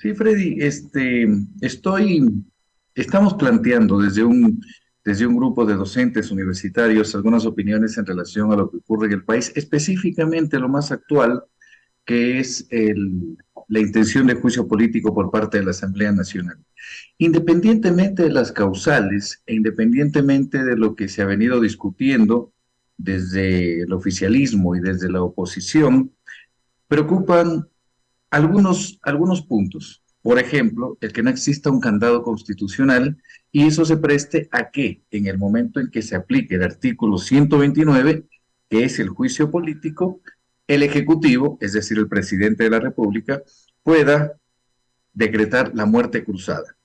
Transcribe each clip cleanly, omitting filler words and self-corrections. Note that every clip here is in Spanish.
Sí, Freddy, estamos planteando desde un grupo de docentes universitarios algunas opiniones en relación a lo que ocurre en el país, específicamente lo más actual, que es la intención de juicio político por parte de la Asamblea Nacional. Independientemente de las causales e independientemente de lo que se ha venido discutiendo desde el oficialismo y desde la oposición, preocupan algunos puntos. Por ejemplo, el que no exista un candado constitucional y eso se preste a que en el momento en que se aplique el artículo 129, que es el juicio político, el Ejecutivo, es decir, el presidente de la República, pueda decretar la muerte cruzada.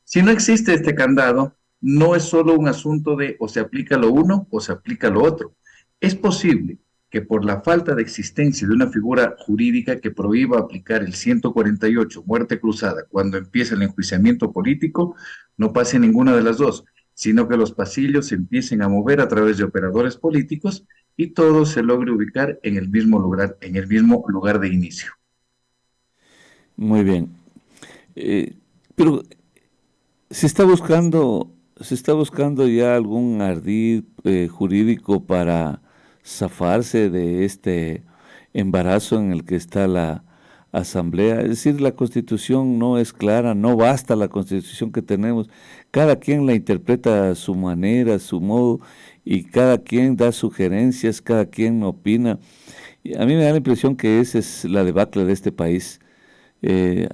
Si no existe este candado, no es solo un asunto de o se aplica lo uno o se aplica lo otro. Es posible que por la falta de existencia de una figura jurídica que prohíba aplicar el 148, muerte cruzada, cuando empieza el enjuiciamiento político, no pase ninguna de las dos, sino que los pasillos se empiecen a mover a través de operadores políticos y todo se logre ubicar en el mismo lugar de inicio. Muy bien. Eh, pero se está buscando ya algún ardid jurídico para zafarse de este embarazo en el que está la Asamblea. Es decir, la Constitución no es clara, no basta la Constitución que tenemos. Cada quien la interpreta a su manera, a su modo, y cada quien da sugerencias, cada quien opina. Y a mí me da la impresión que esa es la debacle de este país.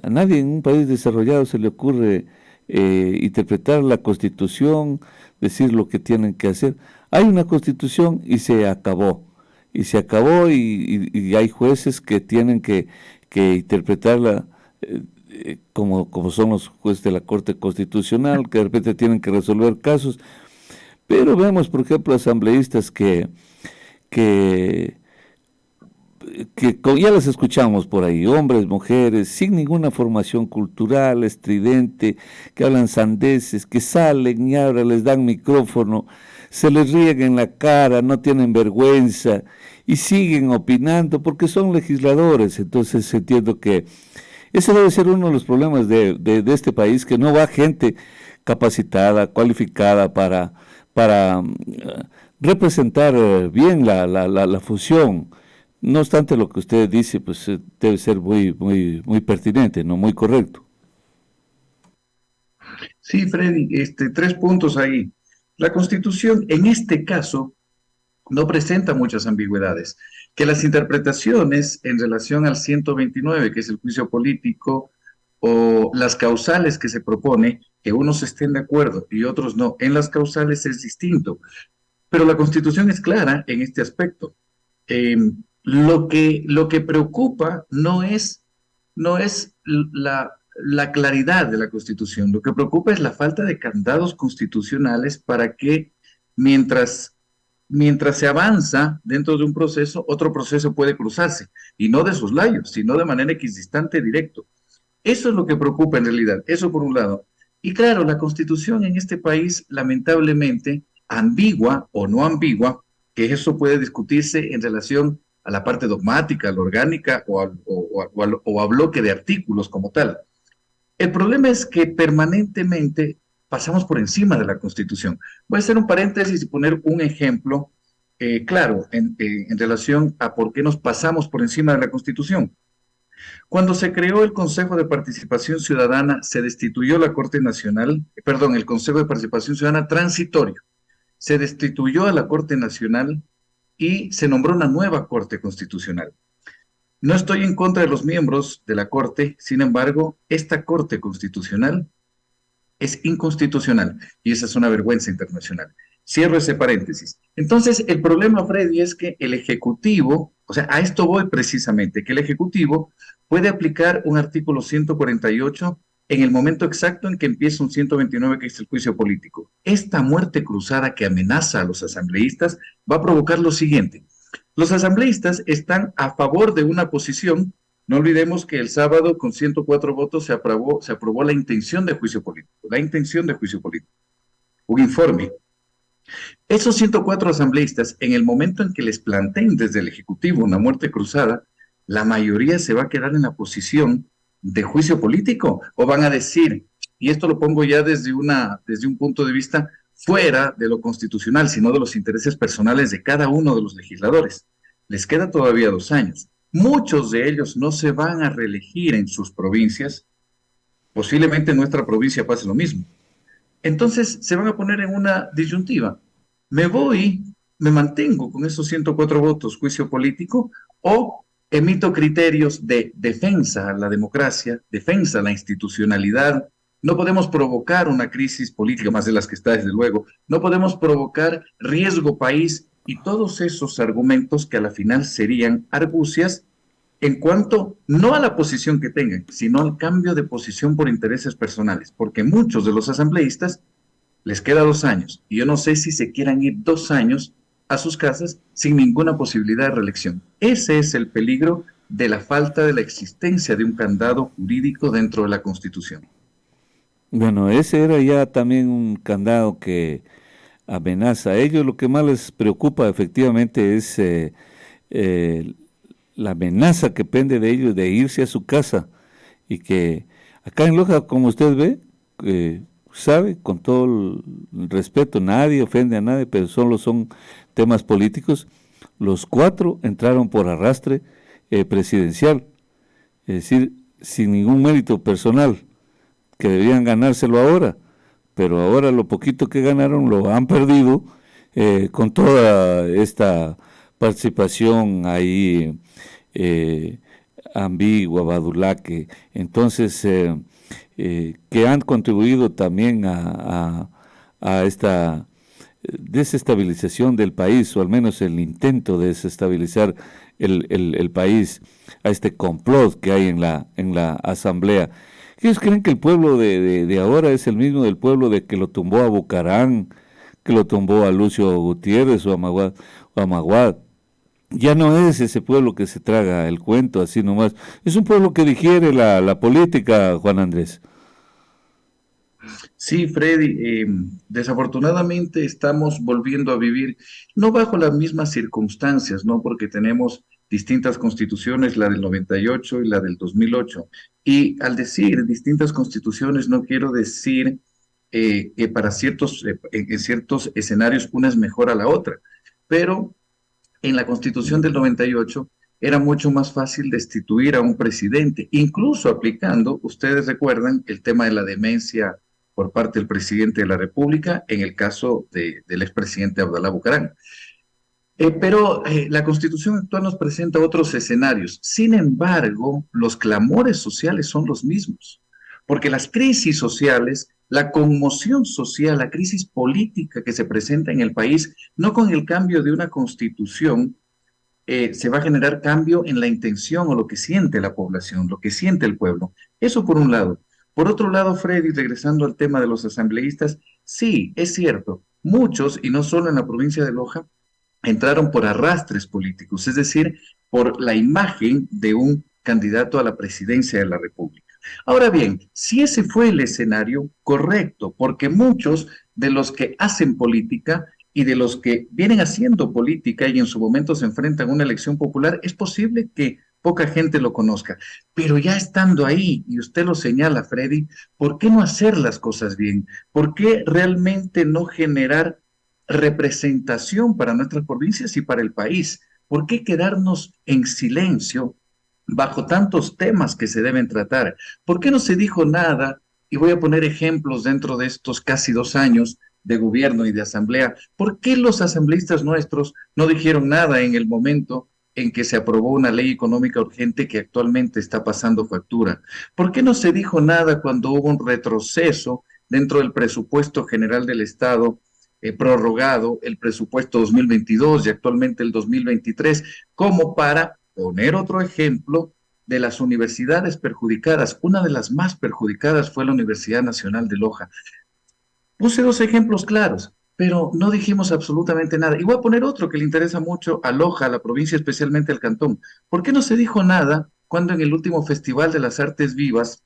A nadie en un país desarrollado se le ocurre interpretar la Constitución, decir lo que tienen que hacer. Hay una Constitución y se acabó. Y se acabó y hay jueces que tienen que interpretarla como son los jueces de la Corte Constitucional, que de repente tienen que resolver casos. Pero vemos, por ejemplo, asambleístas que ya las escuchamos por ahí, hombres, mujeres, sin ninguna formación cultural, estridente, que hablan sandeces, que salen y ahora les dan micrófono, se les riega en la cara, no tienen vergüenza y siguen opinando porque son legisladores. Entonces entiendo que ese debe ser uno de los problemas de este país, que no va gente capacitada, cualificada para representar bien la fusión. No obstante, lo que usted dice, pues debe ser muy pertinente, no muy correcto. Sí, Freddy, tres puntos ahí. La Constitución, en este caso, no presenta muchas ambigüedades. Que las interpretaciones en relación al 129, que es el juicio político, o las causales que se propone, que unos estén de acuerdo y otros no, en las causales es distinto. Pero la Constitución es clara en este aspecto. Eh, lo que preocupa no es la claridad de la Constitución, lo que preocupa es la falta de candados constitucionales para que mientras, mientras se avanza dentro de un proceso, otro proceso puede cruzarse, y no de layos, sino de manera equidistante, directo. Eso es lo que preocupa en realidad, eso por un lado. Y claro, la Constitución en este país, lamentablemente, ambigua o no ambigua, que eso puede discutirse en relación a la parte dogmática, a la orgánica o a bloque de artículos como tal. El problema es que permanentemente pasamos por encima de la Constitución. Voy a hacer un paréntesis y poner un ejemplo claro en relación a por qué nos pasamos por encima de la Constitución. Cuando se creó el Consejo de Participación Ciudadana, se destituyó la Corte Nacional, perdón, el Consejo de Participación Ciudadana transitorio, se destituyó a la Corte Nacional y se nombró una nueva Corte Constitucional. No estoy en contra de los miembros de la Corte, sin embargo, esta Corte Constitucional es inconstitucional y esa es una vergüenza internacional. Cierro ese paréntesis. Entonces, el problema, Freddy, es que el Ejecutivo, o sea, a esto voy precisamente, que el Ejecutivo puede aplicar un artículo 148 en el momento exacto en que empieza un 129, que es el juicio político. Esta muerte cruzada que amenaza a los asambleístas va a provocar lo siguiente. Los asambleístas están a favor de una posición. No olvidemos que el sábado con 104 votos se aprobó la intención de juicio político, un informe. Esos 104 asambleístas, en el momento en que les planteen desde el Ejecutivo una muerte cruzada, la mayoría se va a quedar en la posición de juicio político? ¿O van a decir, y esto lo pongo ya desde un punto de vista fuera de lo constitucional, sino de los intereses personales de cada uno de los legisladores? Les queda todavía 2 años. Muchos de ellos no se van a reelegir en sus provincias. Posiblemente en nuestra provincia pase lo mismo. Entonces se van a poner en una disyuntiva. ¿Me voy, me mantengo con esos 104 votos, juicio político, o emito criterios de defensa a la democracia, defensa a la institucionalidad? No podemos provocar una crisis política, más de las que está desde luego, no podemos provocar riesgo país y todos esos argumentos que a la final serían argucias en cuanto no a la posición que tengan, sino al cambio de posición por intereses personales, porque muchos de los asambleístas les queda 2 años y yo no sé si se quieran ir 2 años a sus casas sin ninguna posibilidad de reelección. Ese es el peligro de la falta de la existencia de un candado jurídico dentro de la Constitución. Bueno, ese era ya también un candado que amenaza. A ellos lo que más les preocupa efectivamente es eh, la amenaza que pende de ellos de irse a su casa y que acá en Loja, como usted ve, sabe, con todo el respeto, nadie ofende a nadie, pero solo son temas políticos. Los cuatro entraron por arrastre presidencial, es decir, sin ningún mérito personal, que debían ganárselo ahora, pero ahora lo poquito que ganaron lo han perdido con toda esta participación ahí ambigua, badulaque, entonces que han contribuido también a esta desestabilización del país, o al menos el intento de desestabilizar el país, a este complot que hay en la asamblea. Ellos creen que el pueblo de ahora es el mismo del pueblo de que lo tumbó a Bucarán, que lo tumbó a Lucio Gutiérrez o a Maguad. Ya no es ese pueblo que se traga el cuento así nomás. Es un pueblo que digiere la política, Juan Andrés. Sí, Freddy, desafortunadamente estamos volviendo a vivir no bajo las mismas circunstancias, ¿no? Porque tenemos distintas constituciones, la del 98 y la del 2008. Y al decir distintas constituciones, no quiero decir que para en ciertos escenarios una es mejor a la otra, pero en la constitución del 98 era mucho más fácil destituir a un presidente, incluso aplicando, ustedes recuerdan, el tema de la demencia por parte del presidente de la República en el caso del expresidente Abdalá Bucaram. Pero la constitución actual nos presenta otros escenarios. Sin embargo, los clamores sociales son los mismos, porque las crisis sociales, la conmoción social, la crisis política que se presenta en el país, no con el cambio de una constitución, se va a generar cambio en la intención o lo que siente la población, lo que siente el pueblo. Eso por un lado. Por otro lado, Freddy, regresando al tema de los asambleístas, sí, es cierto, muchos, y no solo en la provincia de Loja, entraron por arrastres políticos, es decir, por la imagen de un candidato a la presidencia de la República. Ahora bien, si ese fue el escenario, correcto, porque muchos de los que hacen política y de los que vienen haciendo política y en su momento se enfrentan a una elección popular, es posible que poca gente lo conozca. Pero ya estando ahí, y usted lo señala, Freddy, ¿por qué no hacer las cosas bien? ¿Por qué realmente no generar representación para nuestras provincias y para el país? ¿Por qué quedarnos en silencio bajo tantos temas que se deben tratar? ¿Por qué no se dijo nada? Y voy a poner ejemplos dentro de estos casi 2 años de gobierno y de asamblea. ¿Por qué los asambleístas nuestros no dijeron nada en el momento en que se aprobó una ley económica urgente que actualmente está pasando factura? ¿Por qué no se dijo nada cuando hubo un retroceso dentro del presupuesto general del Estado, prorrogado el presupuesto 2022 y actualmente el 2023, como para poner otro ejemplo de las universidades perjudicadas? Una de las más perjudicadas fue la Universidad Nacional de Loja. Puse dos ejemplos claros, pero no dijimos absolutamente nada. Y voy a poner otro que le interesa mucho a Loja, a la provincia, especialmente al cantón. ¿Por qué no se dijo nada cuando en el último Festival de las Artes Vivas,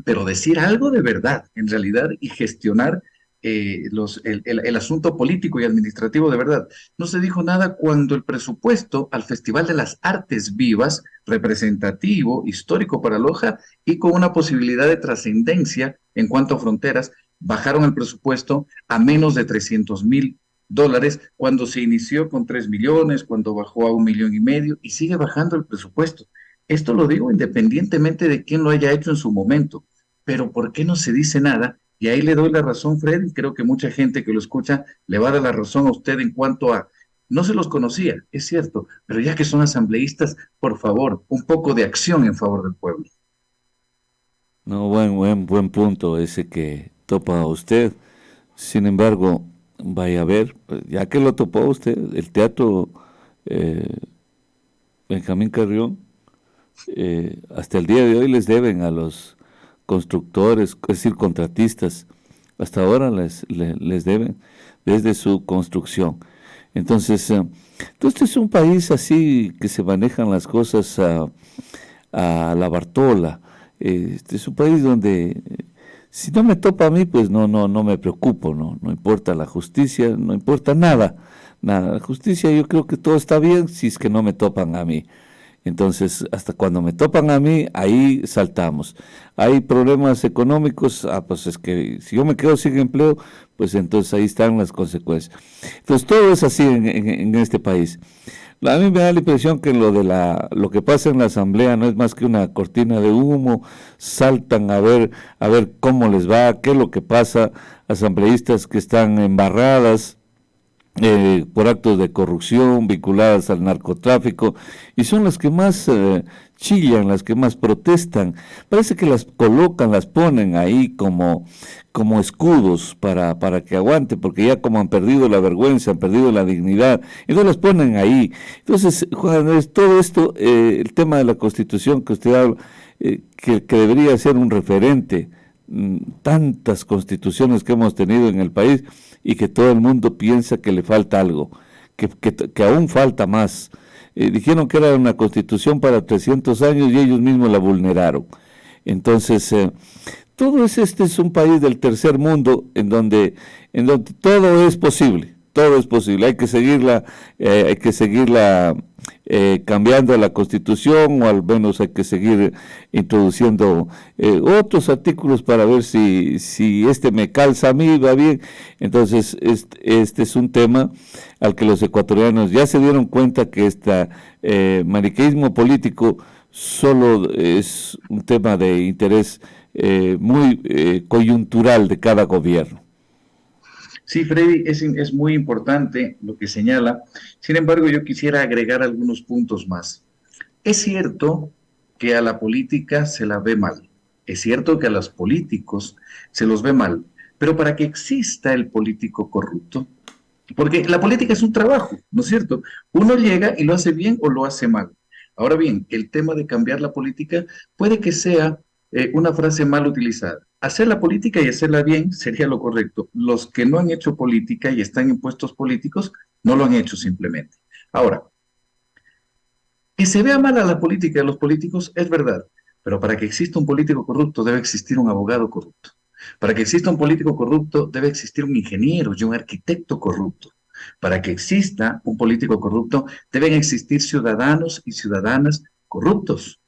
pero decir algo de verdad, en realidad, y gestionar? el asunto político y administrativo de verdad. No se dijo nada cuando el presupuesto al Festival de las Artes Vivas, representativo, histórico para Loja y con una posibilidad de trascendencia en cuanto a fronteras, bajaron el presupuesto a menos de $300,000 cuando se inició con 3 millones, cuando bajó a 1,5 millones y sigue bajando el presupuesto. Esto lo digo independientemente de quién lo haya hecho en su momento, pero ¿por qué no se dice nada? Y ahí le doy la razón, Fred, y creo que mucha gente que lo escucha le va a dar la razón a usted en cuanto a, no se los conocía, es cierto, pero ya que son asambleístas, por favor, un poco de acción en favor del pueblo. No, buen punto ese que topa usted. Sin embargo, vaya a ver, pues, ya que lo topó usted, el teatro eh, Benjamín Carrión, hasta el día de hoy les deben a los constructores, es decir, contratistas, hasta ahora les deben desde su construcción. Entonces, este es un país así que se manejan las cosas a la Bartola. Este es un país donde si no me topa a mí, pues no me preocupo, no importa la justicia, no importa nada, nada. La justicia yo creo que todo está bien si es que no me topan a mí. Entonces, hasta cuando me topan a mí, ahí saltamos. Hay problemas económicos, pues es que si yo me quedo sin empleo, pues entonces ahí están las consecuencias. Entonces, todo es así en este país. A mí me da la impresión que lo que pasa en la asamblea no es más que una cortina de humo, saltan a ver cómo les va, qué es lo que pasa, asambleístas que están embarradas, por actos de corrupción vinculadas al narcotráfico, y son las que más chillan, las que más protestan. Parece que las colocan, las ponen ahí como escudos para que aguante, porque ya como han perdido la vergüenza, han perdido la dignidad, entonces las ponen ahí. Entonces, Juan Andrés, todo esto, el tema de la Constitución que usted habla, que debería ser un referente, tantas constituciones que hemos tenido en el país y que todo el mundo piensa que le falta algo, que aún falta más. Dijeron que era una constitución para 300 años y ellos mismos la vulneraron. Entonces, este es un país del tercer mundo en donde todo es posible, hay que seguirla cambiando la constitución o al menos hay que seguir introduciendo otros artículos para ver si este me calza a mí, va bien. Entonces, este es un tema al que los ecuatorianos ya se dieron cuenta que este maniqueísmo político solo es un tema de interés muy coyuntural de cada gobierno. Sí, Freddy, es muy importante lo que señala. Sin embargo, yo quisiera agregar algunos puntos más. Es cierto que a la política se la ve mal. Es cierto que a los políticos se los ve mal. Pero para que exista el político corrupto, porque la política es un trabajo, ¿no es cierto? Uno llega y lo hace bien o lo hace mal. Ahora bien, el tema de cambiar la política puede que sea una frase mal utilizada. Hacer la política y hacerla bien sería lo correcto. Los que no han hecho política y están en puestos políticos no lo han hecho simplemente. Ahora, que se vea mal a la política y a los políticos es verdad, pero para que exista un político corrupto debe existir un abogado corrupto. Para que exista un político corrupto debe existir un ingeniero y un arquitecto corrupto. Para que exista un político corrupto deben existir ciudadanos y ciudadanas corruptos.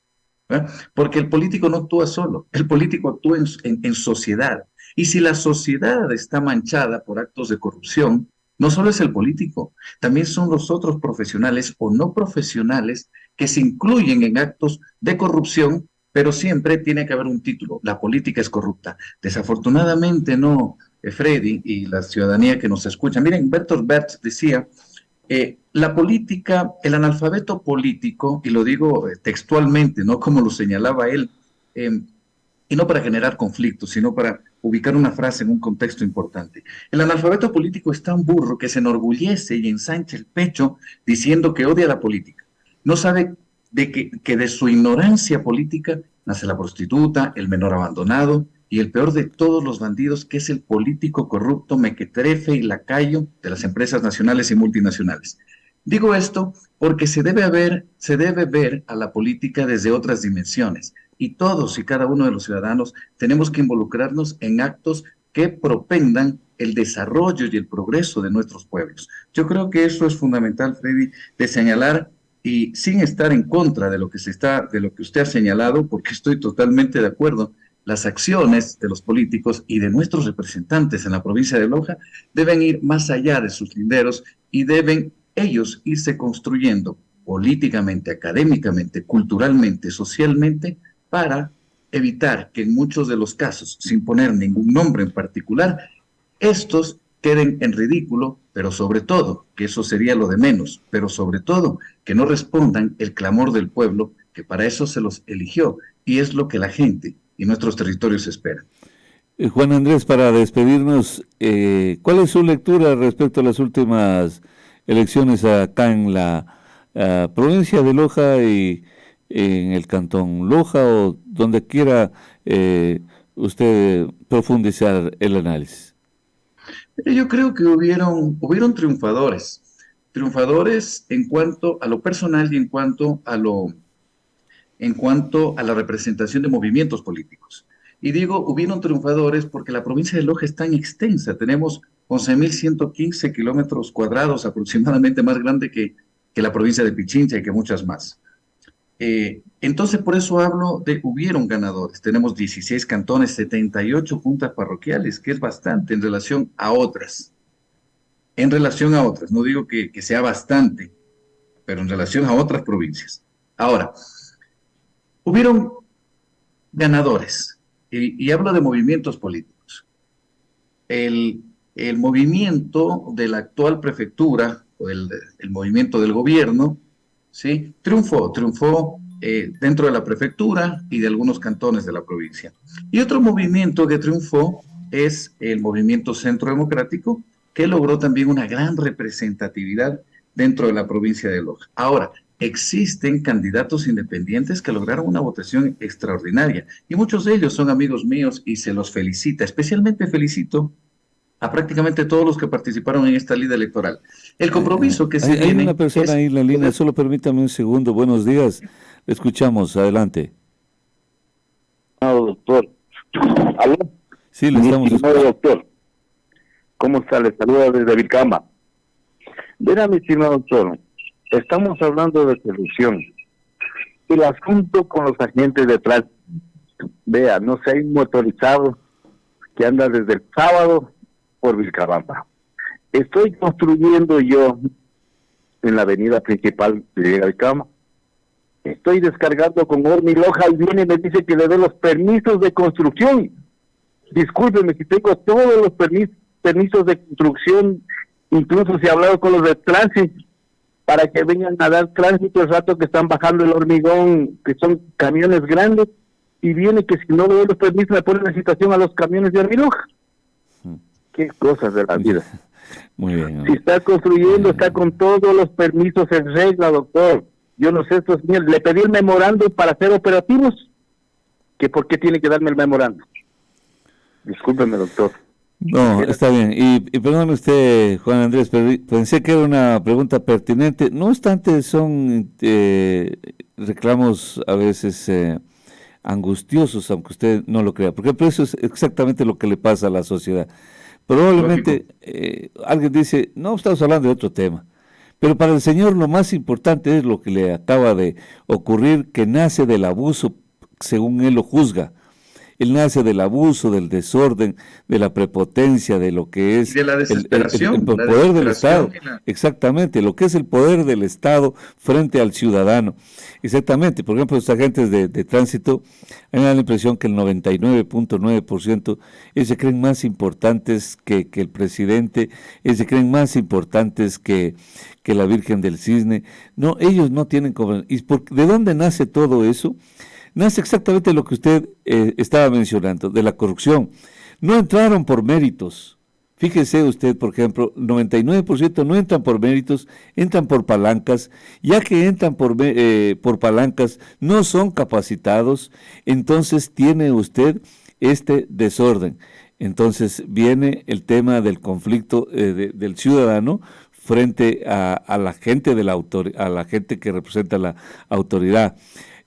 ¿Eh? Porque el político no actúa solo, el político actúa en sociedad. Y si la sociedad está manchada por actos de corrupción, no solo es el político, también son los otros profesionales o no profesionales que se incluyen en actos de corrupción, pero siempre tiene que haber un título, la política es corrupta. Desafortunadamente no, Freddy y la ciudadanía que nos escucha. Miren, Bertolt Brecht decía la política, el analfabeto político, y lo digo textualmente, no como lo señalaba él, eh, y no para generar conflictos, sino para ubicar una frase en un contexto importante. El analfabeto político es tan burro que se enorgullece y ensancha el pecho diciendo que odia la política. No sabe que de su ignorancia política nace la prostituta, el menor abandonado y el peor de todos los bandidos, que es el político corrupto, mequetrefe y lacayo de las empresas nacionales y multinacionales. Digo esto porque se debe ver a la política desde otras dimensiones y todos y cada uno de los ciudadanos tenemos que involucrarnos en actos que propendan el desarrollo y el progreso de nuestros pueblos. Yo creo que eso es fundamental, Freddy, de señalar y sin estar en contra de lo que de lo que usted ha señalado, porque estoy totalmente de acuerdo. Las acciones de los políticos y de nuestros representantes en la provincia de Loja deben ir más allá de sus linderos y deben ellos irse construyendo políticamente, académicamente, culturalmente, socialmente, para evitar que en muchos de los casos, sin poner ningún nombre en particular, estos queden en ridículo, pero sobre todo, que eso sería lo de menos, pero sobre todo, que no respondan el clamor del pueblo, que para eso se los eligió, y es lo que la gente y nuestros territorios esperan. Juan Andrés, para despedirnos, ¿cuál es su lectura respecto a las últimas elecciones acá en la provincia de Loja y en el cantón Loja o donde quiera usted profundizar el análisis? Yo creo que hubieron triunfadores, triunfadores en cuanto a lo personal y en cuanto a la representación de movimientos políticos. Y digo, hubieron triunfadores porque la provincia de Loja es tan extensa, tenemos 11.115 kilómetros cuadrados, aproximadamente más grande que la provincia de Pichincha y que muchas más. Entonces, por eso hablo de hubieron ganadores. Tenemos 16 cantones, 78 juntas parroquiales, que es bastante en relación a otras. En relación a otras, no digo que sea bastante, pero en relación a otras provincias. Ahora, hubieron ganadores, y hablo de movimientos políticos. El, el movimiento de la actual prefectura, o el movimiento del gobierno, ¿sí? Triunfó dentro de la prefectura y de algunos cantones de la provincia. Y otro movimiento que triunfó es el movimiento Centro Democrático, que logró también una gran representatividad dentro de la provincia de Loja. Ahora, existen candidatos independientes que lograron una votación extraordinaria y muchos de ellos son amigos míos y se los felicita. Especialmente felicito a prácticamente todos los que participaron en esta lida electoral. El compromiso que se Hay una viene persona es ahí en la línea, poder. solo permítame un segundo. Buenos días, le escuchamos, adelante. Doctor. ¿Aló? Sí, le Mi estamos estimado escuchando. doctor, ¿cómo está? Le saluda desde Vilcama. Verá, mi estimado doctor, estamos hablando de corrupción. El asunto con los agentes de tránsito. Vea, no sé, hay un motorizado que anda desde el sábado por Vilcabamba. Estoy construyendo yo en la avenida principal de Vilcama. Estoy descargando con Hormiloja y viene y me dice que le dé los permisos de construcción. Discúlpeme si tengo todos los permisos de construcción, incluso si he hablado con los de tránsito, para que vengan a dar tránsito el rato que están bajando el hormigón, que son camiones grandes, y viene que si no le doy los permisos me ponen en situación a los camiones de Hormiloja. Qué cosas de la vida. Muy bien. Si está construyendo, está con todos los permisos en regla, doctor. Yo no sé, estos señores, le pedí el memorando para hacer operativos, que por qué tiene que darme el memorando. Discúlpeme, doctor. No, está bien. Y perdón usted, Juan Andrés, pensé que era una pregunta pertinente. No obstante, son reclamos a veces angustiosos, aunque usted no lo crea, porque eso es exactamente lo que le pasa a la sociedad. Probablemente alguien dice, no, estamos hablando de otro tema. Pero para el Señor lo más importante es lo que le acaba de ocurrir, que nace del abuso, según Él lo juzga. Él nace del abuso, del desorden, de la prepotencia, de lo que es De la desesperación, la poder del Estado. desesperación. Exactamente, lo que es el poder del Estado frente al ciudadano. Exactamente, por ejemplo, los agentes de tránsito, a mí me da la impresión que el 99.9% ellos se creen más importantes que el presidente, ellos se creen más importantes que la Virgen del Cisne. No, ellos no tienen como... ¿De dónde nace todo eso? Nace exactamente lo que usted estaba mencionando, de la corrupción. No entraron por méritos. Fíjese usted, por ejemplo, 99% no entran por méritos, entran por palancas. Ya que entran por palancas, no son capacitados, entonces tiene usted este desorden. Entonces viene el tema del conflicto del ciudadano frente a la gente a la gente que representa la autoridad.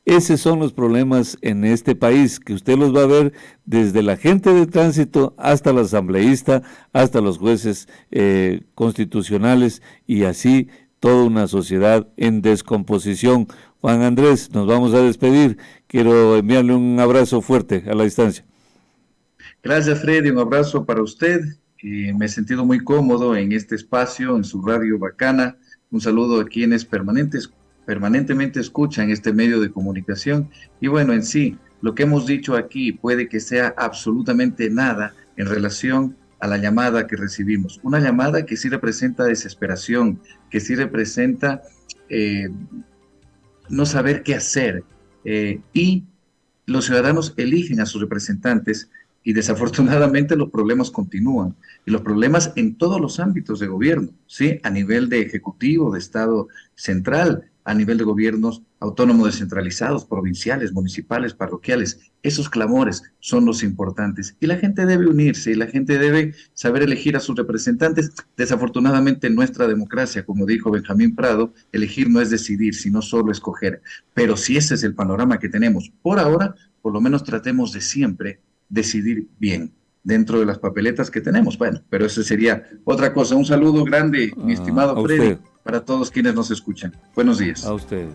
Esos son los problemas en este país, que usted los va a ver desde la gente de tránsito hasta el asambleísta, hasta los jueces constitucionales y así toda una sociedad en descomposición. Juan Andrés, nos vamos a despedir. Quiero enviarle un abrazo fuerte a la distancia. Gracias, Freddy. Un abrazo para usted. Me he sentido muy cómodo en este espacio, en su radio bacana. Un saludo a quienes permanentemente escuchan este medio de comunicación. Y bueno, en sí, lo que hemos dicho aquí puede que sea absolutamente nada en relación a la llamada que recibimos. Una llamada que sí representa desesperación, que sí representa no saber qué hacer. Y los ciudadanos eligen a sus representantes y desafortunadamente los problemas continúan. Y los problemas en todos los ámbitos de gobierno, ¿sí? A nivel de ejecutivo, de Estado central, a nivel de gobiernos autónomos descentralizados, provinciales, municipales, parroquiales. Esos clamores son los importantes. Y la gente debe unirse y la gente debe saber elegir a sus representantes. Desafortunadamente en nuestra democracia, como dijo Benjamín Prado, elegir no es decidir, sino solo escoger. Pero si ese es el panorama que tenemos por ahora, por lo menos tratemos de siempre decidir bien dentro de las papeletas que tenemos. Bueno, pero eso sería otra cosa. Un saludo grande, mi estimado A Freddy, usted. para todos quienes nos escuchan. Buenos días. A usted.